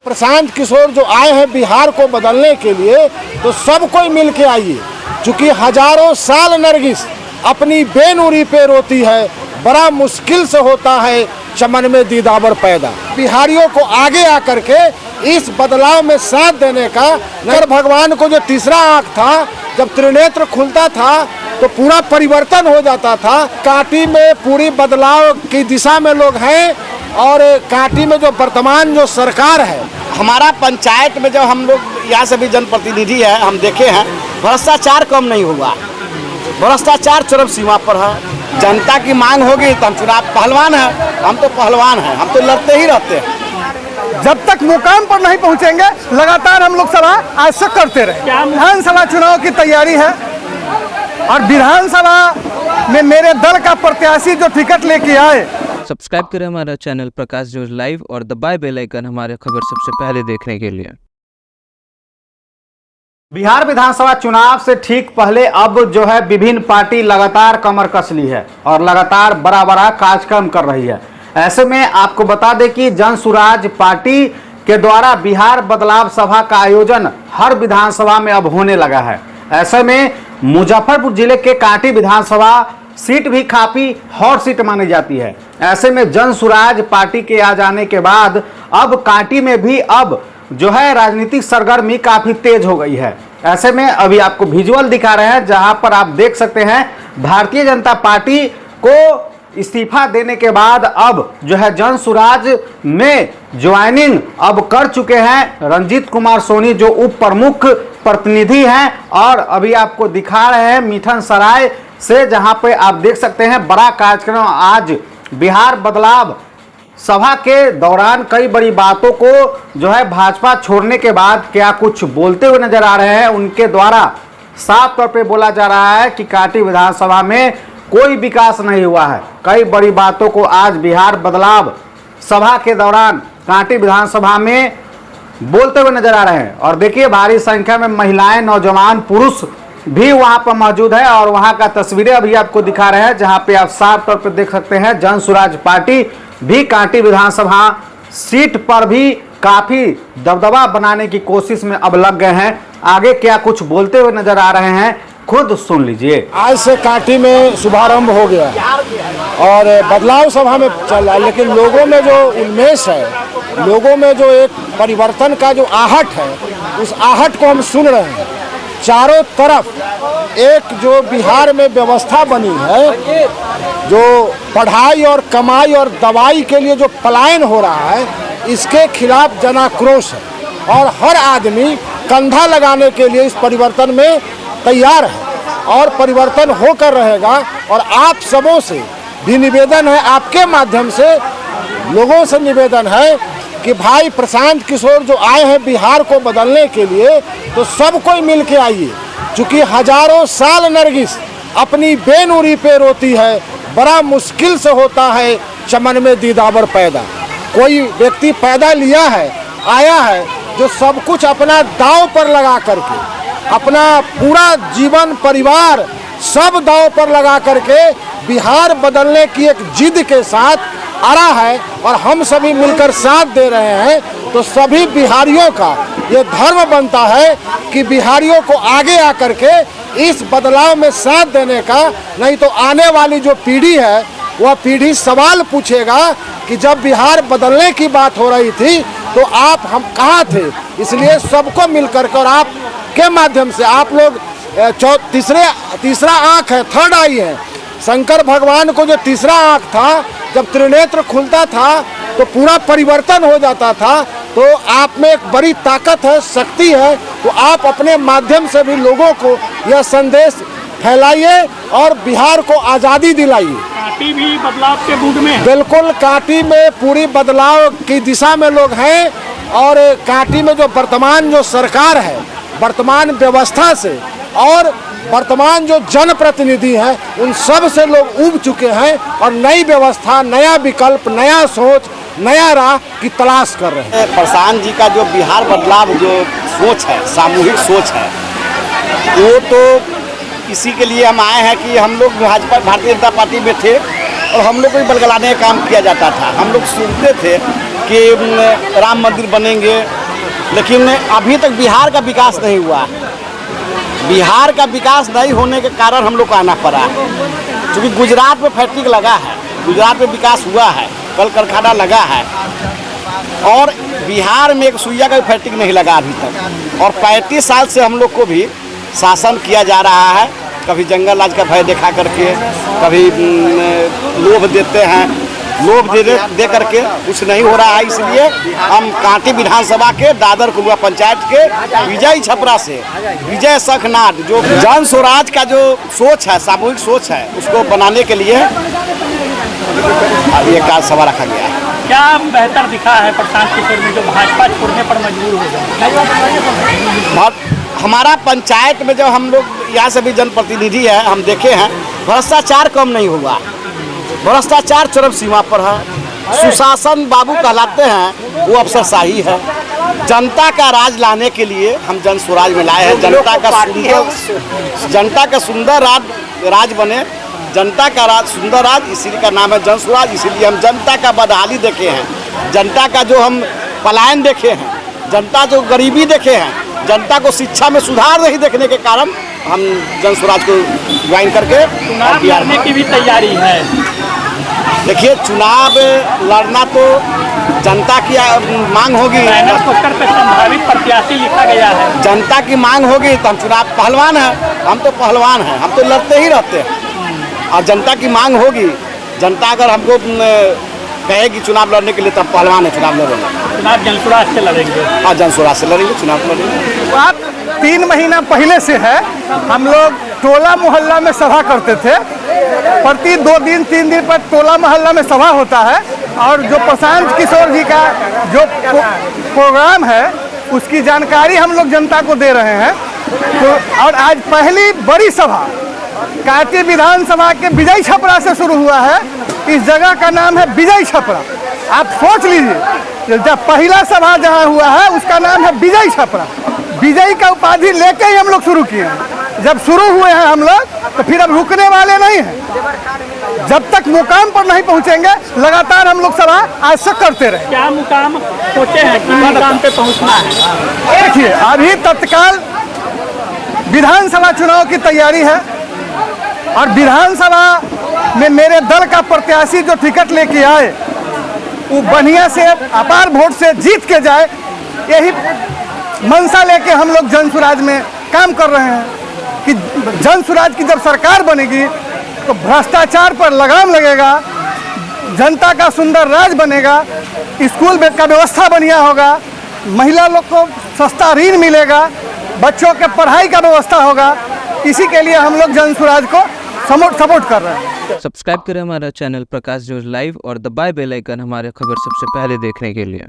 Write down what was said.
प्रशांत किशोर जो आए हैं बिहार को बदलने के लिए, तो सब कोई मिल के आइए, क्योंकि हजारों साल नरगिस अपनी बेनूरी पे रोती है, बड़ा मुश्किल से होता है चमन में दीदावर पैदा। बिहारियों को आगे आकर के इस बदलाव में साथ देने का, नगर भगवान को जो तीसरा आँख था, जब त्रिनेत्र खुलता था तो पूरा परिवर्तन हो जाता था। कांटी में पूरी बदलाव की दिशा में लोग हैं, और कांटी में जो वर्तमान जो सरकार है, हमारा पंचायत में जब हम लोग यहाँ से भी जनप्रतिनिधि है, हम देखे हैं भ्रष्टाचार कम नहीं हुआ, भ्रष्टाचार चरम सीमा पर है। जनता की मांग होगी तो हम चुनाव पहलवान हैं, हम तो पहलवान हैं, हम तो लड़ते ही रहते हैं। जब तक मुकाम पर नहीं पहुंचेंगे लगातार हम लोग सभा आज से करते रहे। विधानसभा चुनाव की तैयारी है और विधानसभा में मेरे दल का प्रत्याशी जो टिकट लेके आए। सब्सक्राइब करें हमारा चैनल प्रकाश न्यूज लाइव और दबाए बेल आइकन हमारे खबर सबसे पहले देखने के लिए। बिहार विधानसभा चुनाव से ठीक पहले अब जो है विभिन्न पार्टी लगातार कमर कस ली है और लगातार बड़ा बड़ा कार्यक्रम कर रही है। ऐसे में आपको बता दें कि जन सुराज पार्टी के द्वारा बिहार बदलाव सभा का आयोजन हर विधानसभा में अब होने लगा है। ऐसे में मुजफ्फरपुर जिले के कांटी विधानसभा सीट भी काफी हॉट सीट मानी जाती है। ऐसे में जन सुराज पार्टी के आ जाने के बाद अब कांटी में भी अब जो है राजनीतिक सरगर्मी काफी तेज हो गई है। ऐसे में अभी आपको विजुअल दिखा रहे हैं जहां पर आप देख सकते हैं भारतीय जनता पार्टी को इस्तीफा देने के बाद अब जो है जन सुराज में ज्वाइनिंग अब कर चुके हैं रंजीत कुमार सोनी, जो उप प्रमुख प्रतिनिधि हैं। और अभी आपको दिखा रहे हैं मिठन सराय से, जहां पे आप देख सकते हैं बड़ा कार्यक्रम आज बिहार बदलाव सभा के दौरान कई बड़ी बातों को जो है भाजपा छोड़ने के बाद क्या कुछ बोलते हुए नजर आ रहे हैं। उनके द्वारा साफ तौर पे बोला जा रहा है कि कांटी विधानसभा में कोई विकास नहीं हुआ है। कई बड़ी बातों को आज बिहार बदलाव सभा के दौरान कांटी विधानसभा में बोलते हुए नजर आ रहे हैं। और देखिए भारी संख्या में महिलाएं, नौजवान, पुरुष भी वहां पर मौजूद है और वहां का तस्वीरें अभी आपको दिखा रहे हैं, जहां पे आप साफ तौर पर देख सकते हैं जन सुराज पार्टी भी कांटी विधानसभा सीट पर भी काफी दबदबा बनाने की कोशिश में अब लग गए हैं। आगे क्या कुछ बोलते हुए नजर आ रहे हैं, खुद सुन लीजिए। आज से कांटी में शुभारंभ हो गया और बदलाव सभा में चल रहा है, लेकिन लोगों में जो उन्मेष है, लोगों में जो एक परिवर्तन का जो आहट है, उस आहट को हम सुन रहे हैं। चारों तरफ एक जो बिहार में व्यवस्था बनी है, जो पढ़ाई और कमाई और दवाई के लिए जो पलायन हो रहा है, इसके खिलाफ जनाक्रोश है और हर आदमी कंधा लगाने के लिए इस परिवर्तन में तैयार है और परिवर्तन होकर रहेगा। और आप सबों से भी निवेदन है, आपके माध्यम से लोगों से निवेदन है कि भाई प्रशांत किशोर जो आए हैं बिहार को बदलने के लिए, तो सब कोई मिल के आइए, क्योंकि हजारों साल नरगिस अपनी बेनूरी पे रोती है, बड़ा मुश्किल से होता है चमन में दीदावर पैदा। कोई व्यक्ति पैदा लिया है, आया है, जो सब कुछ अपना दांव पर लगा करके, अपना पूरा जीवन परिवार सब दांव पर लगा करके बिहार बदलने की एक जिद के साथ अड़ा है और हम सभी मिलकर साथ दे रहे हैं। तो सभी बिहारियों का ये धर्म बनता है कि बिहारियों को आगे आकर के इस बदलाव में साथ देने का, नहीं तो आने वाली जो पीढ़ी है वह पीढ़ी सवाल पूछेगा कि जब बिहार बदलने की बात हो रही थी तो आप हम कहाँ थे। इसलिए सबको मिलकर के और आप के माध्यम से आप लोग तीसरा आँख है, थर्ड आई है। शंकर भगवान को जो तीसरा आँख था, जब त्रिनेत्र खुलता था तो पूरा परिवर्तन हो जाता था। तो आप में एक बड़ी ताकत है, शक्ति है, तो आप अपने माध्यम से भी लोगों को यह संदेश फैलाइए और बिहार को आज़ादी दिलाइए। कांटी भी बदलाव के मूड में, बिल्कुल कांटी में पूरी बदलाव की दिशा में लोग हैं और कांटी में जो वर्तमान जो सरकार है, वर्तमान व्यवस्था से और वर्तमान जो जनप्रतिनिधि हैं, उन सब से लोग उब चुके हैं और नई व्यवस्था, नया विकल्प, नया सोच, नया राह की तलाश कर रहे हैं। प्रशांत जी का जो बिहार बदलाव जो सोच है, सामूहिक सोच है, वो तो इसी के लिए हम आए हैं कि हम लोग भाजपा भारतीय जनता पार्टी में थे और हम लोग को बलगलाने का काम किया जाता था। हम लोग सुनते थे कि राम मंदिर बनेंगे, लेकिन अभी तक बिहार का विकास नहीं हुआ। बिहार का विकास नहीं होने के कारण हम लोग को आना पड़ा, क्योंकि गुजरात में फैक्ट्री लगा है, गुजरात में विकास हुआ है, कल कारखाना लगा है, और बिहार में एक सुइया का फैक्ट्री नहीं लगा अभी तक। और 35 साल से हम लोग को भी शासन किया जा रहा है, कभी जंगल राज का भय दिखा करके, कभी लोभ देते हैं, लोभ दे करके कुछ नहीं हो रहा है। इसलिए हम कांटी विधानसभा के दादर कुलवा पंचायत के विजय छपरा से विजय सखनाथ, जो जन स्वराज का जो सोच है, सामूहिक सोच है, उसको बनाने के लिए ये कार्य सभा रखा गया है। क्या बेहतर दिखा है प्रशांत किशोर में जो भाजपा छोड़ने पर मजबूर हो गए? हमारा पंचायत में जब हम लोग यहाँ से भी जनप्रतिनिधि है, हम देखे हैं भ्रष्टाचार कम नहीं हुआ, भ्रष्टाचार चरम सीमा पर है। सुशासन बाबू कहलाते हैं, वो अफसरशाही है। जनता का राज लाने के लिए हम जन स्वराज में लाए हैं। जनता का सुंदर राज बने, जनता का राज सुंदर राज, इसीलिए का नाम है जन स्वराज। इसीलिए हम जनता का बदहाली देखे हैं, जनता का जो हम पलायन देखे हैं, जनता जो गरीबी देखे हैं, जनता को शिक्षा में सुधार नहीं देखने के कारण हम जन स्वराज को ज्वाइन करके चुनाव लड़ने की भी तैयारी है। देखिए, चुनाव लड़ना तो जनता की मांग होगी। बैनर पोस्टर पे संभावित प्रत्याशी लिखा गया है। जनता की मांग होगी तो हम चुनाव पहलवान हैं, हम तो पहलवान हैं, हम तो लड़ते ही रहते हैं। और जनता की मांग होगी, जनता अगर हमको कहेगी चुनाव लड़ने के लिए, तब पहलवान है, चुनाव लड़ेंगे। चुनाव जन स्वराज से लड़ेंगे। हाँ, जन स्वराज से लड़ेंगे, चुनाव लड़ेंगे। बात 3 महीना पहले से है, हम लोग टोला मोहल्ला में सभा करते थे। प्रति 2 दिन 3 दिन पर टोला मोहल्ला में सभा होता है, और जो प्रशांत किशोर जी का जो प्रोग्राम है, उसकी जानकारी हम लोग जनता को दे रहे हैं। तो और आज पहली बड़ी सभा कांटी विधानसभा के विजय छपरा से शुरू हुआ है। इस जगह का नाम है विजय छपरा। आप सोच लीजिए, जब पहला सभा जहाँ हुआ है उसका नाम है विजय छपरा। विजय का उपाधि लेके ही हम लोग शुरू किए हैं। जब शुरू हुए हैं हम लोग, तो फिर अब रुकने वाले नहीं हैं। जब तक मुकाम पर नहीं पहुंचेंगे, लगातार हम लोग सभा आज से करते रहे। क्या मुकाम सोचे हैं कि मुकाम पे पहुंचना है? देखिए, अभी तत्काल विधानसभा चुनाव की तैयारी है, और विधानसभा में मेरे दल का प्रत्याशी जो टिकट लेके आए, वो बढ़िया से अपार वोट से जीत के जाए, यही मंशा लेके हम लोग जन स्वराज में काम कर रहे हैं कि जन स्वराज की जब सरकार बनेगी तो भ्रष्टाचार पर लगाम लगेगा, जनता का सुंदर राज बनेगा, स्कूल में का व्यवस्था बढ़िया होगा, महिला लोग को सस्ता ऋण मिलेगा, बच्चों के पढ़ाई का व्यवस्था होगा। इसी के लिए हम लोग जन स्वराज को सपोर्ट कर रहे हैं। सब्सक्राइब करें हमारा चैनल प्रकाश जोज लाइव और दबाए बेल आइकन हमारे खबर सबसे पहले देखने के लिए।